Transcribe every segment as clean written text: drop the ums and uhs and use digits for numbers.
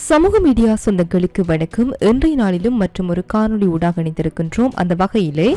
சமூக மீடியா சொந்தங்களுக்கு வணக்கம். இன்றைய நாளிலும் மற்றும் ஒரு காணொலி ஊடாக இணைந்திருக்கின்றோம். அந்த வகையிலே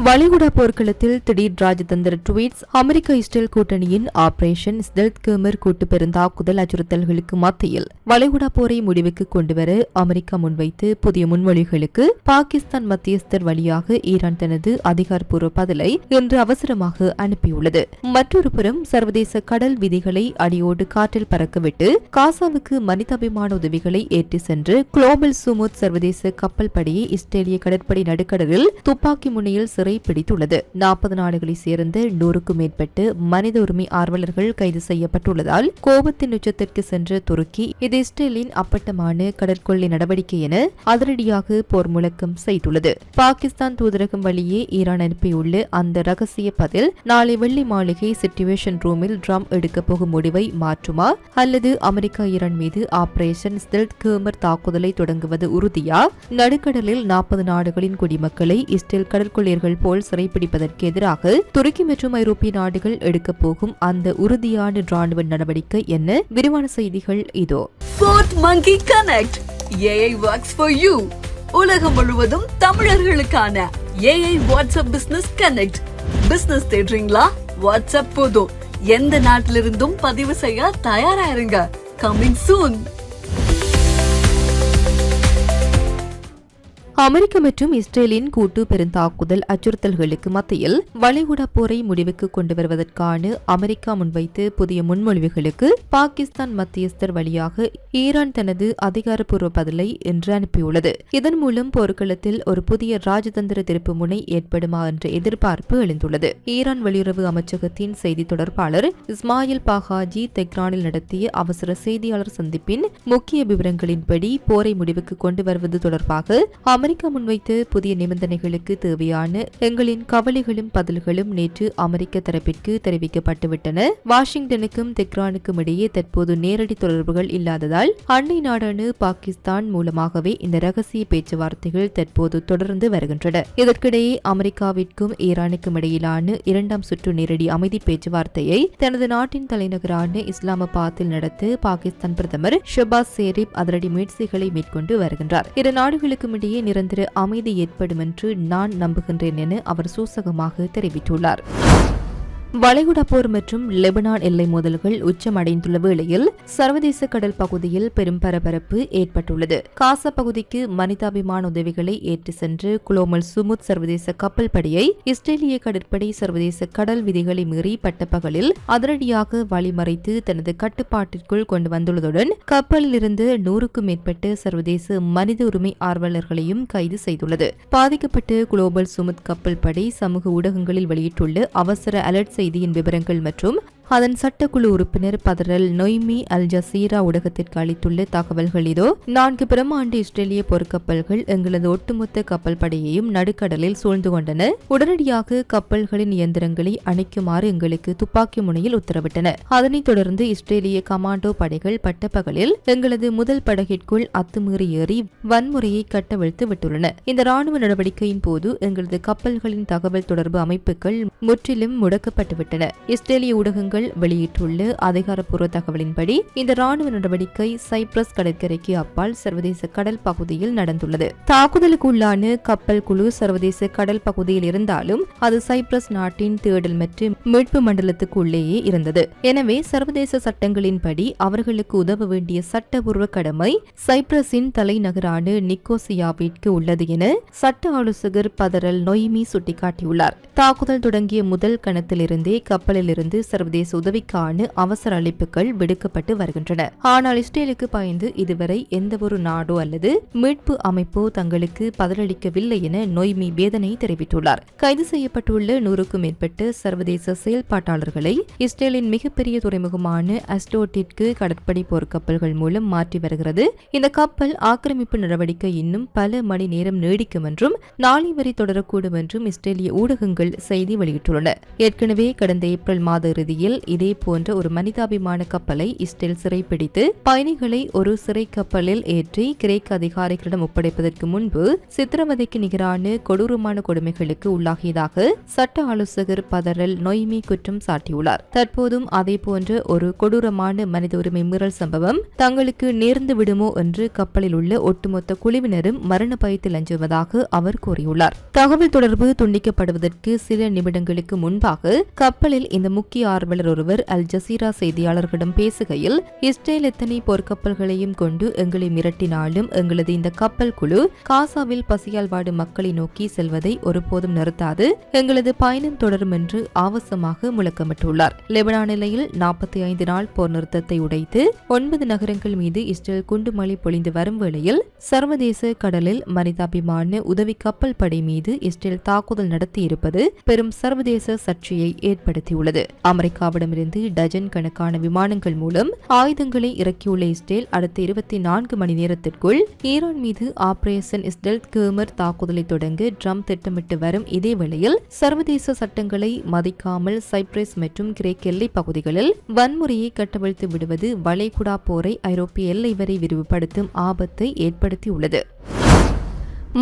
வளைகுடா போர்க்களத்தில் திடீர் ராஜதந்திர ட்வீட்ஸ், அமெரிக்க இஸ்ரேல் கூட்டணியின் ஆபரேஷன் ஸ்டெல்த் கேமர் கூட்டு பெருந்தாக்குதல் அச்சுறுத்தல்களுக்கு மத்தியில் வளைகுடா போரை முடிவுக்கு கொண்டுவர அமெரிக்கா முன்வைத்து புதிய முன்மொழிகளுக்கு பாகிஸ்தான் மத்தியஸ்தர் வழியாக ஈரான் தனது அதிகாரப்பூர்வ பதிலை இன்று அவசரமாக அனுப்பியுள்ளது. மற்றொரு புறம் சர்வதேச கடல் விதிகளை அடியோடு காற்றில் பறக்கவிட்டு காசாவுக்கு மனிதாபிமான உதவிகளை ஏற்றி சென்று குளோபல் சுமூத் சர்வதேச கப்பல் படையை இஸ்ரேலிய கடற்படை நடுக்கடலில் துப்பாக்கி முனையில் சிறை பிடித்துள்ளது. 40 நாடுகளைச் சேர்ந்த 100க்கும் மேற்பட்ட மனித உரிமை ஆர்வலர்கள் கைது செய்யப்பட்டுள்ளதால் கோபத்தின் உச்சத்திற்கு சென்ற துருக்கி இது இஸ்ரேலின் அப்பட்டமான கடற்கொள்ளை நடவடிக்கை என அதிரடியாக போர் முழக்கம் செய்துள்ளது. பாகிஸ்தான் தூதரகம் வழியே ஈரான் அனுப்பியுள்ள அந்த ரகசிய பதில் நாளை வெள்ளி மாளிகை சிச்சுவேஷன் ரூமில் ட்ரம் எடுக்கப் போகும் முடிவை மாற்றுமா அல்லது அமெரிக்கா ஈரான் மீது ஆபரேஷன் ஸ்டெல்த் கேமர் தாக்குதலை தொடங்குவது உறுதியா? நடுக்கடலில் 40 நாடுகளின் குடிமக்களை இஸ்ரேல் கடற்கொள்ளையர்கள் போல் சிறைப்பிடிப்பதற்கு எதிராக துருக்கி மற்றும் ஐரோப்பிய நாடுகள் எடுக்கப் போகும் அந்த உறுதியான ராணுவ நடவடிக்கை என்ன? விரிவான செய்திகள் இதோ. Fourth Monkey Connect. AI works for you. உலகம் முழுவதும் தமிழர்களுக்கான AI WhatsApp business connect. Business தேடுறீங்களா? வாட்ஸ்அப் போதும். எந்த நாட்டிலிருந்தும் பதிவு செய்ய தயாரா இருங்க. Coming soon. அமெரிக்க மற்றும் இஸ்ரேலின் கூட்டு பெருந்தாக்குதல் அச்சுறுத்தல்களுக்கு மத்தியில் வளைகுடா போரை முடிவுக்கு கொண்டு வருவதற்கான அமெரிக்கா முன்வைத்து புதிய முன்மொழிவுகளுக்கு பாகிஸ்தான் மத்தியஸ்தர் வழியாக ஈரான் தனது அதிகாரப்பூர்வ பதிலை இன்று அனுப்பியுள்ளது. இதன் மூலம் போர்க்களத்தில் ஒரு புதிய ராஜதந்திர திருப்பு முனை ஏற்படுமா என்ற எதிர்பார்ப்பு எழுந்துள்ளது. ஈரான் வெளியுறவு அமைச்சகத்தின் செய்தி தொடர்பாளர் இஸ்மாயில் பாகாஜி தெஹ்ரானில் நடத்திய அவசர செய்தியாளர் சந்திப்பின் முக்கிய விவரங்களின்படி போரை முடிவுக்கு கொண்டு வருவது தொடர்பாக அமெரிக்கா முன்வைத்த புதிய நிபந்தனைகளுக்கு தேவையான எங்களின் கவலைகளும் பதில்களும் நேற்று அமெரிக்க தரப்பிற்கு தெரிவிக்கப்பட்டுவிட்டன. வாஷிங்டனுக்கும் தெஹ்ரானுக்கும் இடையே தற்போது நேரடி தொடர்புகள் இல்லாததால் அண்டை நாடான பாகிஸ்தான் மூலமாகவே இந்த ரகசிய பேச்சுவார்த்தைகள் தற்போது தொடர்ந்து வருகின்றன. இதற்கிடையே அமெரிக்காவிற்கும் ஈரானுக்கும் இடையிலான 2ஆம் சுற்று நேரடி அமைதி பேச்சுவார்த்தையை தனது நாட்டின் தலைநகரான இஸ்லாமாபாத்தில் நடத்த பாகிஸ்தான் பிரதமர் ஷெபாஸ் ஷெரீப் அதிரடி முயற்சிகளை மேற்கொண்டு வருகின்றார். இரு நாடுகளுக்கும் இடையே நிரந்தர அமைதி ஏற்படும் என்று நான் நம்புகின்றேன் என அவர் சூசகமாக தெரிவித்துள்ளார். வளைகுடா போர் மற்றும் லெபனான் எல்லை மோதல்கள் உச்சமடைந்துள்ள வேளையில் சர்வதேச கடல் பகுதியில் பெரும் பரபரப்பு ஏற்பட்டுள்ளது. காசா பகுதிக்கு மனிதாபிமான உதவிகளை ஏற்றி சென்று குளோபல் சுமூத் சர்வதேச கப்பல் படையை இஸ்ரேலிய கடற்படை சர்வதேச கடல் விதிகளை மீறி பட்டப்பகலில் அதிரடியாக வழிமறைத்து தனது கட்டுப்பாட்டிற்குள் கொண்டு வந்துள்ளதுடன் கப்பலில் இருந்து 100க்கும் மேற்பட்ட சர்வதேச மனித உரிமை ஆர்வலர்களையும் கைது செய்துள்ளது. பாதிக்கப்பட்ட குளோபல் சுமூத் கப்பல் படை சமூக ஊடகங்களில் வெளியிட்டுள்ள அவசர அலர்ட் செய்தியின் விவரங்கள் மற்றும் அதன் சட்டக்குழு உறுப்பினர் பதரல் நொய்மி அல் ஜசீரா ஊடகத்திற்கு அளித்துள்ள தகவல்கள் இதோ. 4 பிரம்மாண்ட இஸ்ரேலிய போர்க்கப்பல்கள் எங்களது ஒட்டுமொத்த கப்பல் படையையும் நடுக்கடலில் சூழ்ந்து கொண்டன. உடனடியாக கப்பல்களின் இயந்திரங்களை அணைக்குமாறு எங்களுக்கு துப்பாக்கி முனையில் உத்தரவிட்டன. அதனைத் தொடர்ந்து இஸ்ரேலிய கமாண்டோ படைகள் பட்டப்பகலில் எங்களது முதல் படகிற்குள் அத்துமீறி ஏறி வன்முறையை கட்டவிழ்த்து விட்டுள்ளன. இந்த ராணுவ நடவடிக்கையின் போது எங்களது கப்பல்களின் தகவல் தொடர்பு அமைப்புகள் முற்றிலும் முடக்கப்பட்டுவிட்டன. இஸ்ரேலிய ஊடகங்கள் வெளியிட்டுள்ள அதிகாரப்பூர்வ தகவலின்படி இந்த ராணுவ நடவடிக்கை சைப்ரஸ் கடற்கரைக்கு அப்பால் சர்வதேச கடல் பகுதியில் நடந்துள்ளது. தாக்குதலுக்கு உள்ளான கப்பல் குழு சர்வதேச கடல் பகுதியில் இருந்தாலும் அது சைப்ரஸ் நாட்டின் தேடல் மற்றும் மீட்பு மண்டலத்துக்கு உள்ளேயே இருந்தது. எனவே சர்வதேச சட்டங்களின்படி அவர்களுக்கு உதவ வேண்டிய சட்டபூர்வ கடமை சைப்ரஸின் தலைநகரான நிக்கோசியாவிற்கு உள்ளது என சட்ட ஆலோசகர் பதரல் நொய்மி சுட்டிக்காட்டியுள்ளார். தாக்குதல் தொடங்கிய முதல் கணத்திலிருந்தே கப்பலில் இருந்து சர்வதேச உதவிக்கான அவசர அழைப்புகள் விடுக்கப்பட்டு வருகின்றன. ஆனால் இஸ்ரேலுக்கு பயந்து இதுவரை எந்தவொரு நாடோ அல்லது மீட்பு அமைப்போ தங்களுக்கு பதிலளிக்கவில்லை என நொய்மி வேதனை தெரிவித்துள்ளார். கைது செய்யப்பட்டுள்ள 100க்கும் மேற்பட்ட சர்வதேச செயல்பாட்டாளர்களை இஸ்ரேலின் மிகப்பெரிய துறைமுகமான அஸ்டோட்டிற்கு கடற்படை போர்க்கப்பல்கள் மூலம் மாற்றி வருகிறது. இந்த கப்பல் ஆக்கிரமிப்பு நடவடிக்கை இன்னும் பல மணி நேரம் நீடிக்கும் என்றும் நாளை வரை தொடரக்கூடும் என்றும் இஸ்ரேலிய ஊடகங்கள் செய்தி வெளியிட்டுள்ளன. ஏற்கனவே கடந்த ஏப்ரல் மாத இறுதியில் வேளையில் இதே போன்ற ஒரு மனிதாபிமான கப்பலை இஸ்ரேல் சிறைப்பிடித்து பயணிகளை ஒரு சிறை கப்பலில் ஏற்றி கிரேக்க அதிகாரிகளிடம் ஒப்படைப்பதற்கு முன்பு சித்திரவதைக்கு நிகரான கொடூரமான கொடுமைகளுக்கு உள்ளாகியதாக சட்ட ஆலோசகர் பதரல் நொய்மி குற்றம் சாட்டியுள்ளார். தற்போதும் அதே போன்ற ஒரு கொடூரமான மனித உரிமை மீறல் சம்பவம் தங்களுக்கு நேர்ந்து விடுமோ என்று கப்பலில் உள்ள ஒட்டுமொத்த குழுவினரும் மரண பயத்தில் அஞ்சுவதாக அவர் கூறியுள்ளார். தகவல் தொடர்பு துண்டிக்கப்படுவதற்கு சில நிமிடங்களுக்கு முன்பாக கப்பலில் இந்த முக்கிய ஆர்வலர் ஒருவர் அல் ஜசீரா செய்தியாளர்களிடம் பேசுகையில், இஸ்ரேல் எத்தனை போர்க்கப்பல்களையும் கொண்டு எங்களை மிரட்டினாலும் எங்களது இந்த கப்பல் குழு காசாவில் பசியால் வாடும் மக்களை நோக்கி செல்வதை ஒருபோதும் நிறுத்தாது, எங்களது பயணம் தொடரும் என்று ஆவேசமாக முழக்கமிட்டுள்ளார். லெபனான் எல்லையில் 45 நாள் போர் நிறுத்தத்தை உடைத்து 9 நகரங்கள் மீது இஸ்ரேல் குண்டுமழை பொழிந்து வரும் வேளையில் சர்வதேச கடலில் மனிதாபிமான உதவி கப்பல் படை மீது இஸ்ரேல் தாக்குதல் நடத்தியிருப்பது பெரும் சர்வதேச சர்ச்சையை ஏற்படுத்தியுள்ளது. அமெரிக்காவிடமிருந்து டஜன் கணக்கான விமானங்கள் மூலம் ஆயுதங்களை இறக்கியுள்ள இஸ்ரேல் அடுத்த 24 மணி நேரத்திற்குள் ஈரான் மீது ஆபரேஷன் ஸ்டெல்த் கேமர் தாக்குதலை தொடங்க ட்ரம்ப் திட்டமிட்டு வரும் இதே வேளையில் சர்வதேச சட்டங்களை மதிக்காமல் சைப்ரஸ் மற்றும் கிரேக்க எல்லை பகுதிகளில் வன்முறையை கட்டவிழ்த்து விடுவது வளைகுடா போரை ஐரோப்பிய எல்லை வரை விரிவுபடுத்தும் ஆபத்தை ஏற்படுத்தியுள்ளது.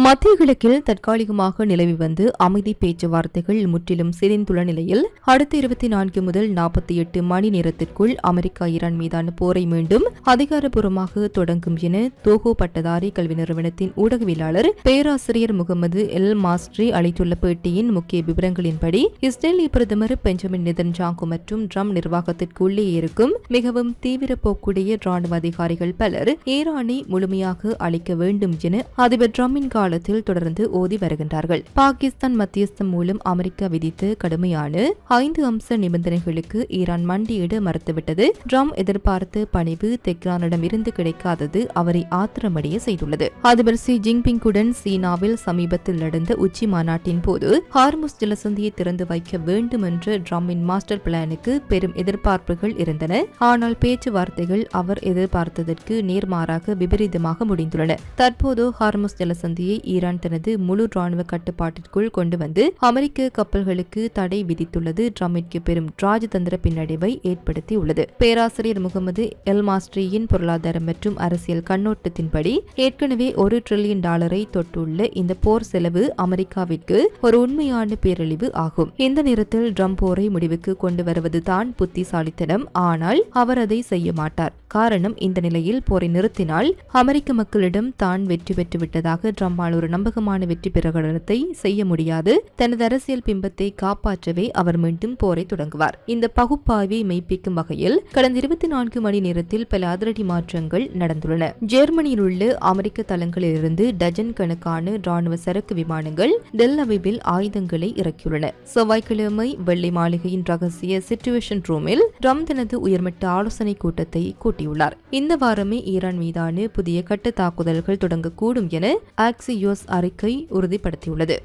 மத்திய கிழக்கில் தற்காலிகமாக நிலவி வந்து அமைதி பேச்சுவார்த்தைகள் முற்றிலும் சிதைந்துள்ள நிலையில் அடுத்த 24 முதல் 48 மணி நேரத்திற்குள் அமெரிக்கா ஈரான் மீதான போரை மீண்டும் அதிகாரப்பூர்வமாக தொடங்கும் என தோகோ பட்டதாரி கல்வி நிறுவனத்தின் ஊடகவியலாளர் பேராசிரியர் முகமது எல் மாஸ்ட்ரி அளித்துள்ள பேட்டியின் முக்கிய விவரங்களின்படி, இஸ்ரேலிய பிரதமர் பெஞ்சமின் நெதன்யாகு மற்றும் ட்ரம்ப் நிர்வாகத்திற்குள்ளே இருக்கும் மிகவும் தீவிர போக்குடைய ராணுவ அதிகாரிகள் பலர் ஈரானை முழுமையாக அளிக்க வேண்டும் என அதிபர் ட்ரம்பின் காலத்தில் தொடர்ந்து ஓதி வருகின்றார்கள். பாகிஸ்தான் மத்தியஸ்தம் மூலம் அமெரிக்கா விதித்த கடுமையான 5 அம்ச நிபந்தனைகளுக்கு ஈரான் மண்டியிட மறுத்துவிட்டது. ட்ரம்ப் எதிர்பார்த்த பணிவு தெஹ்ரானிடம் இருந்து கிடைக்காதது அவரை ஆத்திரமடைய செய்துள்ளது. அதிபர் ஷி ஜின்பிங்குடன் சீனாவில் சமீபத்தில் நடந்த உச்சி மாநாட்டின் போது ஹார்முஸ் ஜலசந்தியை திறந்து வைக்க வேண்டும் என்ற ட்ரம்பின் மாஸ்டர் பிளானுக்கு பெரும் எதிர்பார்ப்புகள் இருந்தன. ஆனால் பேச்சுவார்த்தைகள் அவர் எதிர்பார்த்ததற்கு நேர்மாறாக விபரீதமாக முடிந்துள்ளன. தற்போது ஹார்முஸ் ஜலசந்தியை ஈரான் தனது முழு ராணுவ கட்டுப்பாட்டிற்குள் கொண்டு வந்து அமெரிக்க கப்பல்களுக்கு தடை விதித்துள்ளது ட்ரம்பிற்கு பெரும் ராஜதந்திர பின்னடைவை ஏற்படுத்தியுள்ளது. பேராசிரியர் முகமது எல் மாஸ்ட்ரியின் பொருளாதார மற்றும் அரசியல் கண்ணோட்டத்தின்படி ஏற்கனவே $1 டிரில்லியன் தொட்டுள்ள இந்த போர் செலவு அமெரிக்காவிற்கு ஒரு உண்மையான பேரழிவு ஆகும். இந்த நேரத்தில் ட்ரம்ப் போரை முடிவுக்கு கொண்டு வருவதுதான் புத்திசாலித்தனம். ஆனால் அவர் அதை செய்ய மாட்டார். காரணம், இந்த நிலையில் போரை நிறுத்தினால் அமெரிக்க மக்களிடம் தான் வெற்றி பெற்று விட்டதாக ட்ரம்பால் ஒரு நம்பகமான வெற்றி பிரகடனத்தை செய்ய முடியாது. தனது அரசியல் பிம்பத்தை காப்பாற்றவே அவர் மீண்டும் போரை தொடங்குவார். இந்த பகுப்பாய்வை மெய்ப்பிக்கும் வகையில் கடந்த 24 மணி நேரத்தில் பல அதிரடி மாற்றங்கள் நடந்துள்ளன. ஜெர்மனியில் உள்ள அமெரிக்க தளங்களிலிருந்து டஜன் கணக்கான ராணுவ சரக்கு விமானங்கள் டெல் அவிவில் ஆயுதங்களை இறக்கியுள்ளன. செவ்வாய்க்கிழமை வெள்ளை மாளிகையின் ரகசிய சிச்சுவேஷன் ரூமில் ட்ரம்ப் தனது உயர்மட்ட ஆலோசனை கூட்டத்தை கூட்டியுள்ளார். இந்த வாரமே ஈரான் மீதான புதிய கட்ட தாக்குதல்கள் தொடங்கக்கூடும் என ஆக்சியோஸ் அறிக்கை உறுதிப்படுத்தியுள்ளது.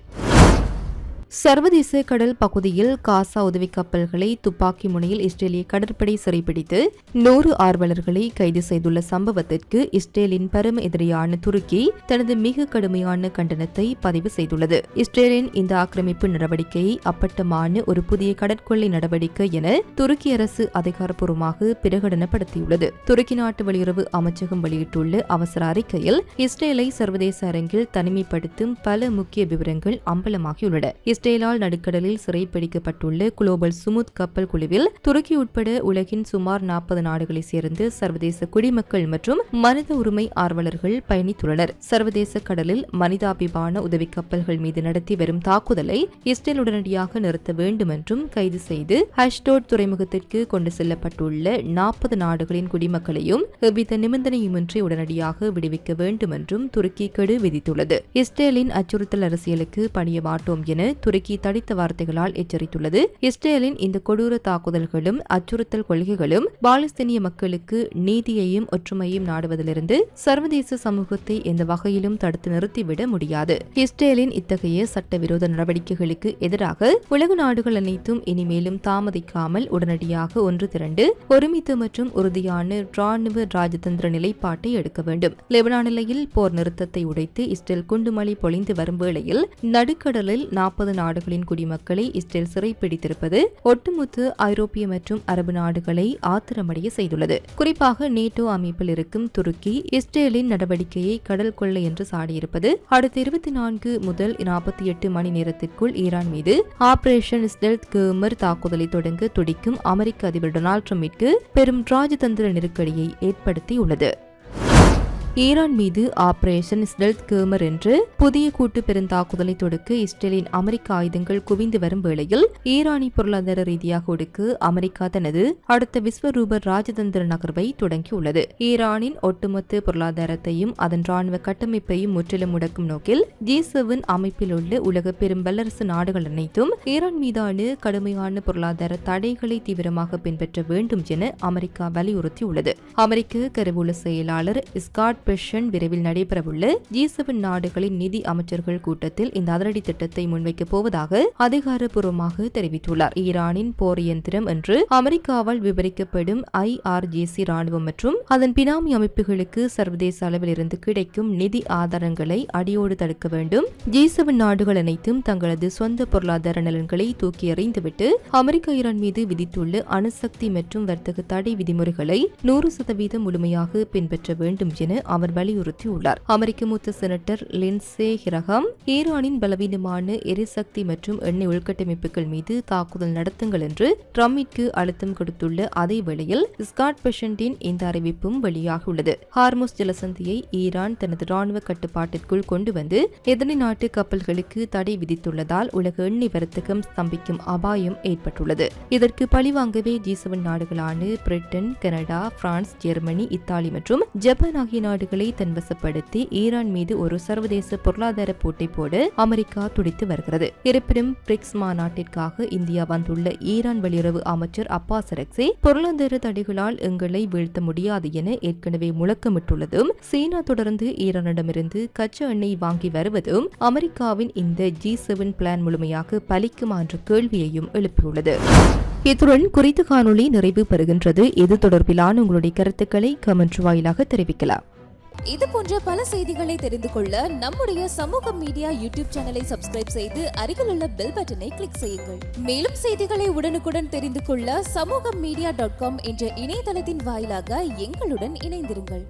சர்வதேச கடல் பகுதியில் காசா உதவி கப்பல்களை துப்பாக்கி முனையில் இஸ்ரேலிய கடற்படை சிறைப்பிடித்து 100 ஆர்வலர்களை கைது செய்துள்ள சம்பவத்திற்கு இஸ்ரேலின் பரம எதிரியான துருக்கி தனது மிக கடுமையான கண்டனத்தை பதிவு செய்துள்ளது. இஸ்ரேலின் இந்த ஆக்கிரமிப்பு நடவடிக்கையை அப்பட்டமான ஒரு புதிய கடற்கொள்ளை நடவடிக்கை என துருக்கி அரசு அதிகாரப்பூர்வமாக பிரகடனப்படுத்தியுள்ளது. துருக்கி நாட்டு வெளியுறவு அமைச்சகம் வெளியிட்டுள்ள அவசர அறிக்கையில் இஸ்ரேலை சர்வதேச அரங்கில் தனிமைப்படுத்தும் பல முக்கிய விவரங்கள் அம்பலமாகியுள்ளன. இஸ்ரேலால் நடுக்கடலில் சிறைப்பிடிக்கப்பட்டுள்ள குளோபல் சுமுத் கப்பல் குழுவில் துருக்கி உட்பட உலகின் சுமார் 40 நாடுகளைச் சேர்ந்து சர்வதேச குடிமக்கள் மற்றும் மனித உரிமை ஆர்வலர்கள் பயணித்துள்ளனர். சர்வதேச கடலில் மனிதாபிமான உதவி கப்பல்கள் மீது நடத்தி வரும் தாக்குதலை இஸ்ரேல் உடனடியாக நிறுத்த வேண்டும் என்றும் கைது செய்து அஷ்டோட் துறைமுகத்திற்கு கொண்டு செல்லப்பட்டுள்ள 40 நாடுகளின் குடிமக்களையும் எவ்வித நிபந்தனையுமின்றி உடனடியாக விடுவிக்க வேண்டும் என்றும் துருக்கி கெடு விதித்துள்ளது. இஸ்ரேலின் அச்சுறுத்தல் அரசியலுக்கு பணிய மாட்டோம் என துருக்கி தடித்த வார்த்தைகளால் எச்சரித்துள்ளது. இஸ்ரேலின் இந்த கொடூர தாக்குதல்களும் அச்சுறுத்தல் கொள்கைகளும் பாலஸ்தீனிய மக்களுக்கு நீதியையும் ஒற்றுமையும் நாடுவதிலிருந்து சர்வதேச சமூகத்தை எந்த வகையிலும் தடுத்து நிறுத்திவிட முடியாது. இஸ்ரேலின் இத்தகைய சட்டவிரோத நடவடிக்கைகளுக்கு எதிராக உலக நாடுகள் அனைத்தும் இனிமேலும் தாமதிக்காமல் உடனடியாக ஒன்று திரண்டு ஒருமித்த மற்றும் உறுதியான ராணுவ ராஜதந்திர நிலைப்பாட்டை எடுக்க வேண்டும். லெபனான் எல்லையில் போர் நிறுத்தத்தை உடைத்து இஸ்ரேல் குண்டுமழை பொழிந்து வரும் வேளையில் நடுக்கடலில் 40 நாடுகளின் குடிமக்களை இஸ்ரேல் சிறைப்பிடித்திருப்பது ஒட்டுமொத்த ஐரோப்பிய மற்றும் அரபு நாடுகளை ஆத்திரமடைய செய்துள்ளது. குறிப்பாக நேட்டோ அமைப்பில் இருக்கும் துருக்கி இஸ்ரேலின் நடவடிக்கையை கடல் கொள்ளை என்று சாடியிருப்பது அடுத்த 24 முதல் 48 மணி நேரத்திற்குள் ஈரான் மீது ஆபரேஷன் ஸ்டெல்த் கர்மர் தாக்குதலை தொடங்க துடிக்கும் அமெரிக்க அதிபர் டொனால்ட் ட்ரம்பிற்கு பெரும் ராஜதந்திர நெருக்கடியை ஏற்படுத்தியுள்ளது. ஈரான் மீது ஆபரேஷன் ஸ்டெல்த் கர்மர் என்று புதிய கூட்டு பெருந்தாக்குதலை தொடுக்க இஸ்ரேலின் அமெரிக்க ஆயுதங்கள் குவிந்து வரும் வேளையில் ஈரானி பொருளாதார ரீதியாக ஒடுக்க அமெரிக்கா தனது அடுத்த விஸ்வரூப ராஜதந்திர நகர்வை தொடங்கியுள்ளது. ஈரானின் ஒட்டுமொத்த பொருளாதாரத்தையும் அதன் ராணுவ கட்டமைப்பையும் முற்றிலும் முடக்கும் நோக்கில் G7 அமைப்பில் உள்ள உலக பெரும் வல்லரசு நாடுகள் அனைத்தும் ஈரான் மீதான கடுமையான பொருளாதார தடைகளை தீவிரமாக பின்பற்ற வேண்டும் என அமெரிக்கா வலியுறுத்தியுள்ளது. அமெரிக்க கருவூல செயலாளர் ஸ்காட் பெஷன் விரைவில் நடைபெறவுள்ள G7 நாடுகளின் நிதி அமைச்சர்கள் கூட்டத்தில் இந்த அதிரடி திட்டத்தை முன்வைக்கப் போவதாக அதிகாரப்பூர்வமாக தெரிவித்துள்ளார். ஈரானின் போர் இயந்திரம் என்று அமெரிக்காவால் விவரிக்கப்படும் IRGC ராணுவம் மற்றும் அதன் பினாமி அமைப்புகளுக்கு சர்வதேச அளவில் இருந்து கிடைக்கும் நிதி ஆதாரங்களை அடியோடு தடுக்க வேண்டும். G7 நாடுகள் அனைத்தும் தங்களது சொந்த பொருளாதார நலன்களை தூக்கி எறிந்துவிட்டு அமெரிக்கா ஈரான் மீது விதித்துள்ள அணுசக்தி மற்றும் வர்த்தக தடை விதிமுறைகளை 100% முழுமையாக பின்பற்ற வேண்டும் என அவர் வலியுறுத்தியுள்ளார். அமெரிக்க மூத்த செனட்டர் லின்சே கிரஹாம் ஈரானின் பலவீனமான எரிசக்தி மற்றும் எண்ணெய் உள்கட்டமைப்புகள் மீது தாக்குதல் நடத்துங்கள் என்று ட்ரம்பிற்கு அழுத்தம் கொடுத்துள்ள அதே வேளையில் ஸ்காட் பெஷன்டின் இந்த அறிவிப்பும் வெளியாகியுள்ளது. ஹார்முஸ் ஜலசந்தியை ஈரான் தனது ராணுவ கட்டுப்பாட்டிற்குள் கொண்டு வந்து எதிரி நாட்டு கப்பல்களுக்கு தடை விதித்துள்ளதால் உலக எண்ணெய் வர்த்தகம் ஸ்தம்பிக்கும் அபாயம் ஏற்பட்டுள்ளது. இதற்கு பழிவாங்கவே G7 நாடுகளான Britain, Canada, France, Germany, Italy மற்றும் ஜப்பான் ஆகிய நாடுகளை தன்வசப்படுத்தி ஈரான் மீது ஒரு சர்வதேச பொருளாதார போட்டை போட அமெரிக்கா துடித்து வருகிறது. இருப்பினும் பிரிக்ஸ் மாநாட்டிற்காக இந்தியா வந்துள்ள ஈரான் வெளியுறவு அமைச்சர் அப்பாஸ் அரக்சி பொருளாதார தடைகளால் எங்களை வீழ்த்த முடியாது என ஏற்கனவே முழக்கமிட்டுள்ளதும், சீனா தொடர்ந்து ஈரானிடமிருந்து கச்சா எண்ணெய் வாங்கி வருவதும் அமெரிக்காவின் இந்த G7 பிளான் முழுமையாக பலிக்குமா என்ற கேள்வியையும் எழுப்பியுள்ளது. இத்துடன் குறித்த காணொளி நிறைவு பெறுகின்றது. இது தொடர்பிலான உங்களுடைய கருத்துக்களை கமெண்ட் வாயிலாக தெரிவிக்கலாம். இது போன்ற பல செய்திகளை தெரிந்து கொள்ள நம்முடைய சமூக மீடியா யூடியூப் சேனலை சப்ஸ்கிரைப் செய்து அருகிலுள்ள பெல் பட்டனை கிளிக் செய்யுங்கள். மேலும் செய்திகளை உடனுக்குடன் தெரிந்து கொள்ள சமூகமீடியா.com என்ற இணையதளத்தின் வாயிலாக எங்களுடன் இணைந்திருங்கள்.